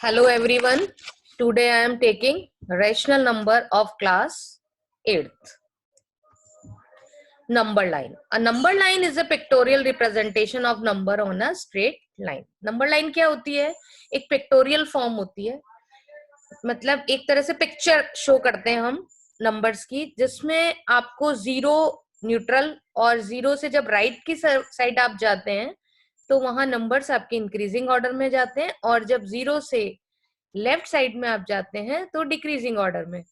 Hello everyone. Today I am taking rational number of class 8th. Number line. A number line is a pictorial representation of number on a straight line. Number line क्या होती है? एक pictorial form होती है. मतलब एक तरह से पिक्चर शो करते हैं हम नंबर्स की, जिसमें आपको जीरो न्यूट्रल और जीरो से जब राइट की साइड आप जाते हैं तो वहां नंबर्स आपके इंक्रीजिंग ऑर्डर में जाते हैं, और जब जीरो से लेफ्ट साइड में आप जाते हैं तो डिक्रीजिंग ऑर्डर में.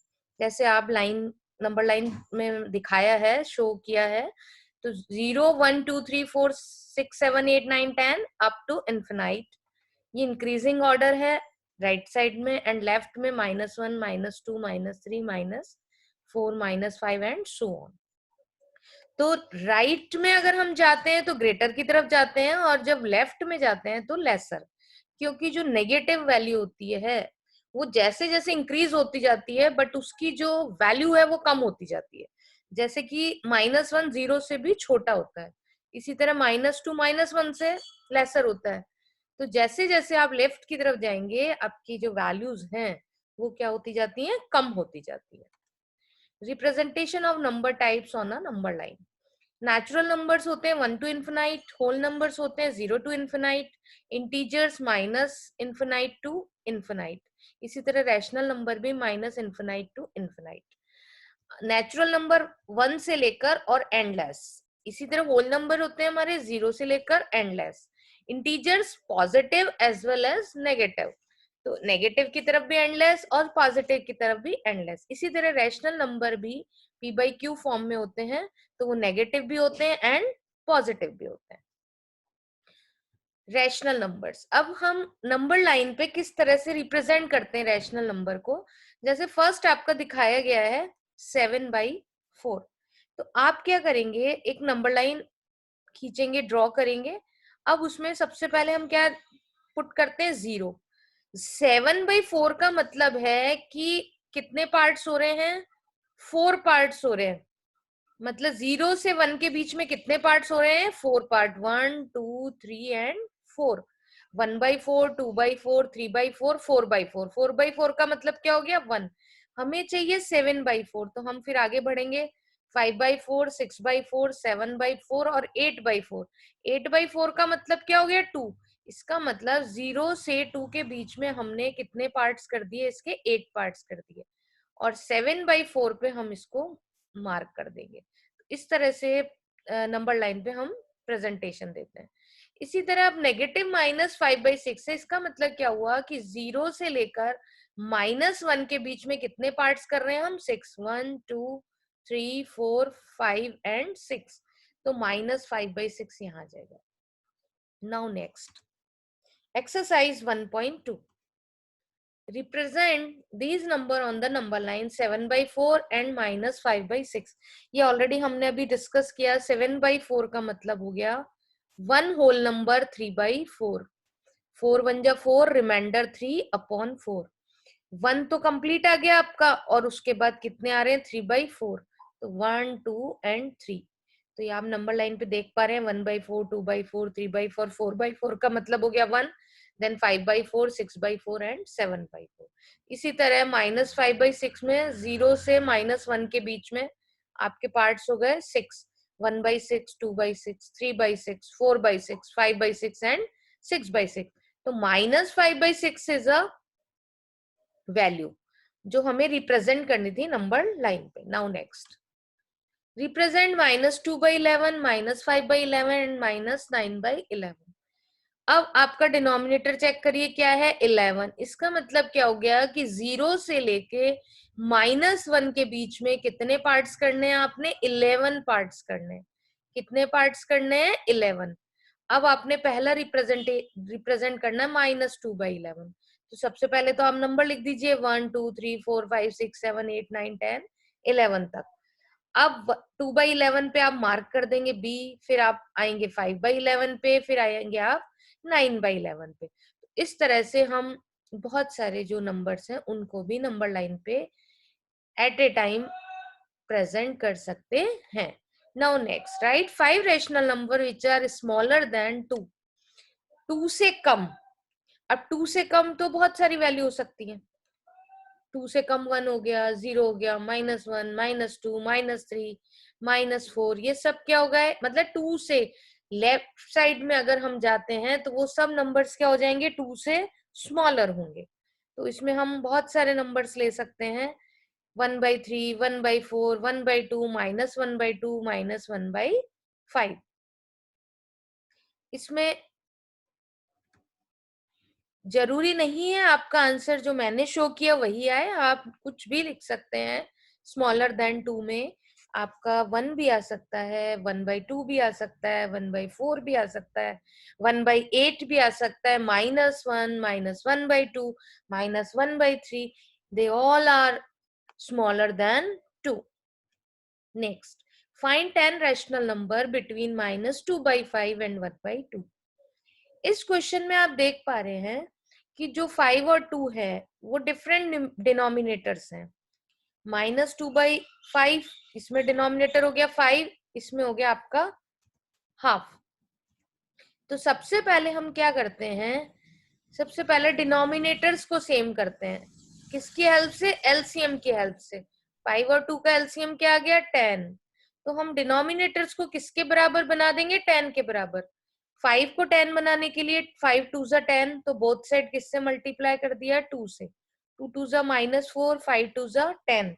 जैसे आप लाइन नंबर लाइन में दिखाया है, शो किया है, तो 0 1 2 3 4 6 7 8 9 10 अप टू इन्फिनाइट, ये इंक्रीजिंग ऑर्डर है राइट साइड में, एंड लेफ्ट में -1 -2 -3 -4 -5 एंड सो ऑन. तो राइट में अगर हम जाते हैं तो ग्रेटर की तरफ जाते हैं, और जब लेफ्ट में जाते हैं तो लेसर, क्योंकि जो नेगेटिव वैल्यू होती है वो जैसे जैसे इंक्रीज होती जाती है, बट उसकी जो वैल्यू है वो कम होती जाती है. जैसे कि -1 जीरो से भी छोटा होता है, इसी तरह -2 -1 से लेसर होता है. तो जैसे जैसे आप लेफ्ट की तरफ जाएंगे आपकी जो वैल्यूज हैं वो क्या होती जाती हैं, कम होती जाती है. Representation of number types on a number line. Natural numbers होते हैं 1 टू इन्फिनाइट, होल नंबर्स होते हैं 0 to infinite, integers -infinite to infinite. इसी तरह रैशनल नंबर भी -infinite to infinite. Natural number 1 से लेकर और एंडलेस. इसी तरह होल नंबर होते हैं हमारे 0 से लेकर endless. Integers positive as well as negative, तो नेगेटिव की तरफ भी एंडलेस और पॉजिटिव की तरफ भी एंडलेस. इसी तरह रैशनल नंबर भी p बाई क्यू फॉर्म में होते हैं, तो वो नेगेटिव भी होते हैं एंड पॉजिटिव भी होते हैं. Rational numbers. अब हम नंबर लाइन पे किस तरह से रिप्रेजेंट करते हैं रैशनल नंबर को. जैसे फर्स्ट आपका दिखाया गया है 7/4. तो आप क्या करेंगे, एक नंबर लाइन खींचेंगे, ड्रॉ करेंगे. अब उसमें सबसे पहले हम क्या पुट करते हैं, 0. 7/4 का मतलब है कि कितने पार्ट्स हो रहे हैं, 4 पार्ट्स हो रहे हैं. मतलब 0 से 1 के बीच में कितने पार्ट्स हो रहे हैं, 4 पार्ट, 1 2 3 एंड 4. 1/4, 2/4, 3/4, 4/4. 4/4 का मतलब क्या हो गया, 1. हमें चाहिए 7/4, तो हम फिर आगे बढ़ेंगे. 5/4, 6/4, 7/4 और 8/4. 8/4 का मतलब क्या हो गया, 2. इसका मतलब 0 से 2 के बीच में हमने कितने पार्ट्स कर दिए, इसके 8 पार्ट्स कर दिए, और 7/4 पे हम इसको मार्क कर देंगे. इस तरह से नंबर लाइन पे हम प्रेजेंटेशन देते हैं. इसी तरह अब नेगेटिव -5/6 है. इसका मतलब क्या हुआ कि 0 से लेकर -1 के बीच में कितने पार्ट्स कर रहे हैं हम, 6. 1 2 3 4 5 एंड 6. तो -5/6 यहाँ आ जाएगा. Now next exercise 1.2. represent these number on the number line 7/4 and -5/6. ये ऑलरेडी हमने अभी डिस्कस किया. 7/4 का मतलब हो गया 1 होल नंबर 3/4. 4 1 जा 4, रिमाइंडर 3/4. 1 तो कंप्लीट आ गया आपका, और उसके बाद कितने आ रहे हैं, 3/4. तो 1 2 एंड 3. तो ये आप नंबर लाइन पे देख पा रहे हैं 1/4, 2/4, 3/4, 4/4 का मतलब हो गया 1. Then 5/4, 6/4 and 7/4. इसी तरह -5/6 में 0 से -1 के बीच में आपके पार्ट्स हो गए 6. 1/6, 2/6, 3/6, 4/6, 5/6 एंड 6/6. तो -5/6 इज अ वैल्यू जो हमें रिप्रेजेंट करनी थी नंबर लाइन पे. Now next represent -2/11, -5/11 and -9/11. अब आपका डिनोमिनेटर चेक करिए क्या है, 11. इसका मतलब क्या हो गया कि 0 से लेके -1 के बीच में कितने पार्ट्स करने हैं आपने, 11 पार्ट्स करने हैं. कितने पार्ट्स करने हैं, 11. अब आपने पहला रिप्रेजेंट करना है -2/11. तो सबसे पहले तो आप नंबर लिख दीजिए 1 2 3 4 5 6 7 8 9 10 11 तक. अब 2/11 पे आप मार्क कर देंगे बी, फिर आप आएंगे 5/11 पे, फिर आएंगे आप 9/11 पे. इस तरह से हम बहुत सारे जो नंबर्स हैं उनको भी नंबर लाइन पे एट ए टाइम प्रेजेंट कर सकते हैं. Now next right 5 rational number which are smaller than 2. 2 से कम. अब 2 से कम तो बहुत सारी वैल्यू हो सकती है। 2 से कम 1 हो गया, 0 हो गया, -1, -2, -3, -4, ये सब क्या हो गए, मतलब 2 से लेफ्ट साइड में अगर हम जाते हैं तो वो सब नंबर्स क्या हो जाएंगे, 2 से स्मॉलर होंगे। तो इसमें हम बहुत सारे नंबर्स ले सकते हैं, 1/3, 1/4, 1/2, -1/2, -1/5। इसमें जरूरी नहीं है आपका आंसर जो मैंने शो किया वही आए, आप कुछ भी लिख सकते हैं स्मॉलर देन 2 में। आपका 1 भी आ सकता है, 1/2 भी आ सकता है, 1/4 भी आ सकता है, 1/8 भी आ सकता है, -1, -1/2, -1/3, they all are smaller than 2। Next, find 10 rational number between -2/5 and 1/2। इस क्वेश्चन में आप देख पा रहे हैं कि जो 5 और 2 है वो डिफरेंट डिनोमिनेटर्स हैं। -2/5 इसमें डिनोमिनेटर हो गया 5, इसमें हो गया आपका हाफ। तो सबसे पहले हम क्या करते हैं, सबसे पहले डिनोमिनेटर्स को सेम करते हैं। किसकी हेल्प से, एलसीएम की हेल्प से। 5 और 2 का एलसीएम क्या आ गया, 10। तो हम डिनोमिनेटर्स को किसके बराबर बना देंगे, 10 के बराबर। 5 को 10 बनाने के लिए 5 2 जा 10, तो बोथ साइड किससे मल्टीप्लाई कर दिया, 2 से। 2 2 जा -4, 5 2 जा 10।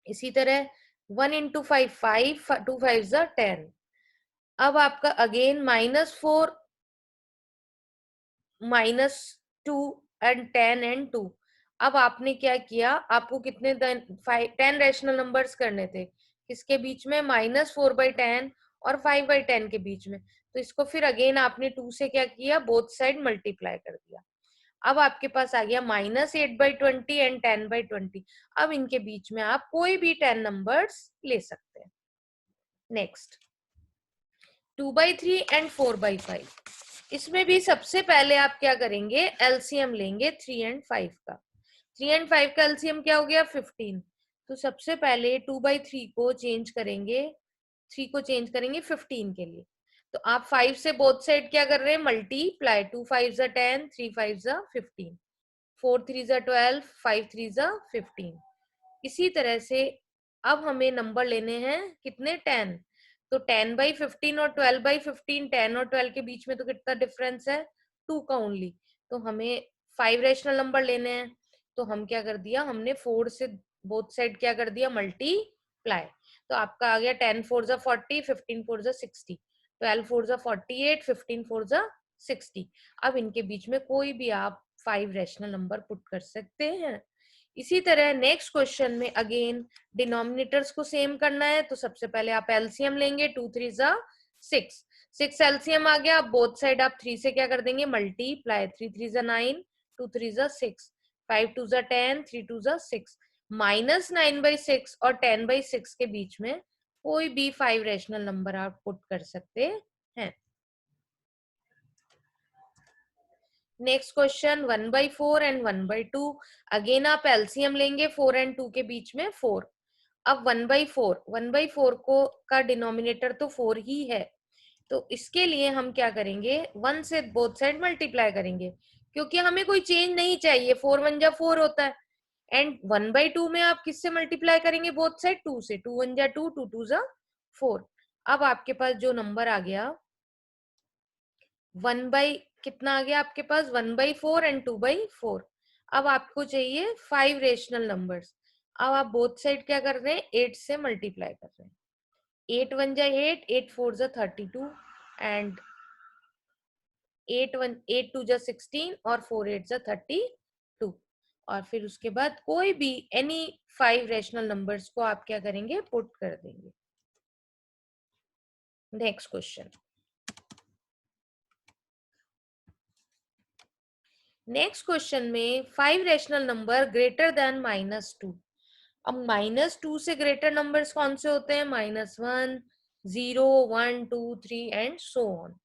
इसी तरह 1 into 5 5, 2 5 जा 10। अब आपका अगेन -4, -2 एंड 10 एंड 2। अब आपने क्या किया, आपको कितने 10 रैशनल नंबर्स करने थे, किसके बीच में, -4/10 और 5/10 के बीच में। तो इसको फिर अगेन आपने 2 से क्या किया, बोथ साइड मल्टीप्लाई कर दिया। अब आपके पास आ गया -8/20 एंड 10/20। अब इनके बीच में आप कोई भी 10 नंबर्स ले सकते हैं। Next, 2/3 and 4/5। इसमें भी सबसे पहले आप क्या करेंगे, एलसीएम लेंगे 3 एंड 5 का। 3 एंड 5 का एलसीएम क्या हो गया, 15। तो सबसे पहले 2/3 को चेंज करेंगे, 3 को चेंज करेंगे 15 के लिए। तो आप 5 से बोथ साइड क्या कर रहे हैं, मल्टीप्लाई। 2 5 जा 10, 3 5 जा 15, 4 3 जा 12, 5 3 जा 15। इसी तरह से अब हमें नंबर लेने हैं कितने, 10। तो 10/15 और 12/15, 10 और 12 के बीच में तो कितना डिफरेंस है, 2 का ओनली। तो हमें 5 रैशनल नंबर लेने हैं। तो हम क्या कर दिया, हमने 4 से बोथ साइड क्या कर दिया, मल्टीप्लाई। तो आपका आ गया 10 4 जा 40, 15 4 जा 60, 12 4 जा 48, 15 4 जा 60। अब इनके बीच में कोई भी आप 5 रैशनल नंबर पुट कर सकते हैं। इसी तरह नेक्स्ट क्वेश्चन में अगेन डिनोमिनेटर्स को सेम करना है। तो सबसे पहले आप एलसीएम लेंगे, 2 3 जा 6, 6 एलसीएम आ गया। बोथ साइड आप 3 से क्या कर देंगे, मल्टीप्लाई। 3 3 जा 9, 2 3 जा 6, 5 2 जा 10, 3 2 जा 6। -9/6 और 10/6 के बीच में कोई भी 5 रैशनल नंबर आप पुट कर सकते हैं। Next question, 1/4 and 1/2। अगेन आप एलसीएम लेंगे 4 एंड 2 के बीच में 4। अब 1/4 को का डिनोमिनेटर तो 4 ही है। तो इसके लिए हम क्या करेंगे, 1 से बोथ साइड मल्टीप्लाई करेंगे, क्योंकि हमें कोई चेंज नहीं चाहिए। 4 1 जा 4 होता है। एंड 1/2 में आप किससे मल्टीप्लाई करेंगे, बोथ साइड 2 से। 2 1 जा 2, 2 2 जा 4। अब आपके पास जो नंबर आ गया, 1 बाई कितना आ गया आपके पास, 1/4 एंड 2/4। अब आपको चाहिए 5 रेशनल नंबर्स। अब आप बोथ साइड क्या कर रहे हैं, 8 से मल्टीप्लाई कर रहे हैं। 8 1 जा 8, 8 4 जा 32 एंड 8 2 जा 16 और 4 8 जा 32। और फिर उसके बाद कोई भी एनी 5 रेशनल नंबर्स को आप क्या करेंगे, पुट कर देंगे। नेक्स्ट क्वेश्चन, नेक्स्ट क्वेश्चन में 5 रेशनल नंबर ग्रेटर देन -2। अब -2 से ग्रेटर नंबर्स कौन से होते हैं, -1 0 1 2 3 एंड सो ऑन।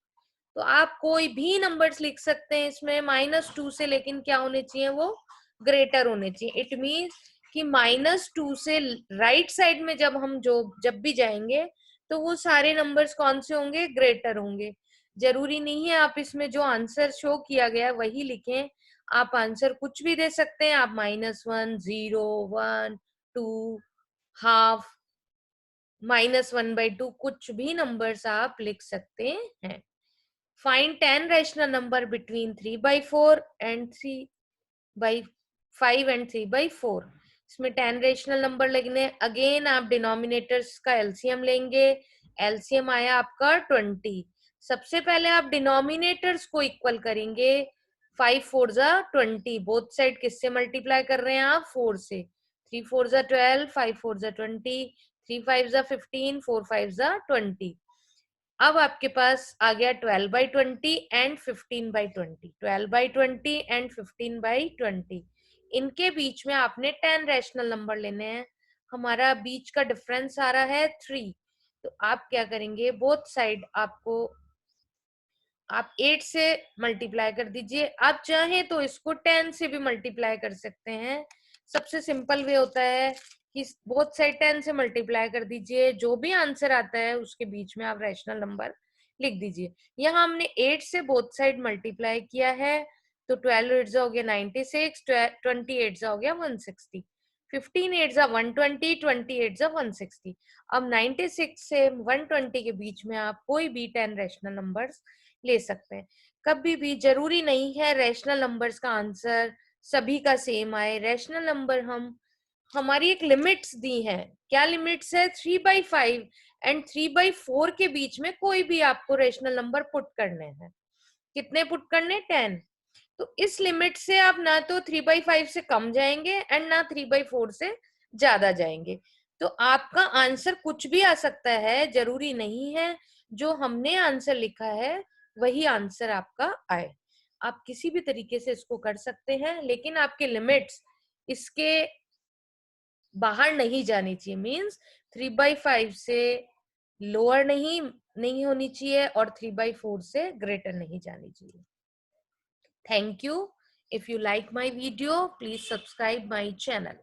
तो आप कोई भी नंबर्स लिख सकते हैं इसमें -2 से, लेकिन क्या होने चाहिए, वो ग्रेटर होने चाहिए। इट मीन्स कि -2 से राइट साइड में जब हम जब भी जाएंगे तो वो सारे नंबर्स कौन से होंगे, ग्रेटर होंगे। जरूरी नहीं है आप इसमें जो आंसर शो किया गया वही लिखें, आप आंसर कुछ भी दे सकते हैं। आप -1, 0, 1, 2, हाफ, -1/2 कुछ भी नंबर्स आप लिख सकते हैं। Find 10 rational number between 3/4 and 3/5 and 3/4। इसमें 10 रेशनल नंबर लगने। अगेन आप डिनोमिनेटर्स का एलसीएम लेंगे। एलसीएम आया आपका 20। सबसे पहले आप डिनोमिनेटर्स को इक्वल करेंगे। 5 4 जा 20, बोथ साइड किससे मल्टीप्लाई कर रहे हैं आप? 4 से। 3 4 जा 12, 5 4 जा 20, 3 5 जा 15, 4 5 जा 20। अब आपके पास आ गया 12/20 एंड 15/20। 12/20 एंड 15/20, इनके बीच में आपने 10 रैशनल नंबर लेने हैं। हमारा बीच का डिफरेंस आ रहा है 3। तो आप क्या करेंगे, बोथ साइड आपको आप 8 से मल्टीप्लाई कर दीजिए। आप चाहें तो इसको 10 से भी मल्टीप्लाई कर सकते हैं। सबसे सिंपल वे होता है कि बोथ साइड 10 से मल्टीप्लाई कर दीजिए, जो भी आंसर आता है उसके बीच में आप रैशनल नंबर लिख दीजिए। यहाँ हमने 8 से बोथ साइड मल्टीप्लाई किया है, तो 12 8 हो गया 96, 28 हो गया 160, 15 8 120, 28 160। अब 96 से 120 के बीच में आप कोई भी 10 रैशनल नंबर्स ले सकते हैं। कभी भी जरूरी नहीं है रैशनल नंबर्स का आंसर सभी का सेम आए। रैशनल नंबर हमारी एक लिमिट्स दी है। क्या लिमिट्स है? 3/5 एंड 3/4 के बीच में कोई भी आपको रैशनल नंबर पुट करने हैं। कितने पुट करने? 10। तो इस लिमिट से आप ना तो 3/5 से कम जाएंगे एंड ना 3/4 से ज्यादा जाएंगे। तो आपका आंसर कुछ भी आ सकता है, जरूरी नहीं है जो हमने आंसर लिखा है वही आंसर आपका आए। आप किसी भी तरीके से इसको कर सकते हैं, लेकिन आपके लिमिट्स इसके बाहर नहीं जानी चाहिए। मींस 3/5 से लोअर नहीं होनी चाहिए और 3/4 से ग्रेटर नहीं जानी चाहिए। Thank you. If you like my video, please subscribe my channel.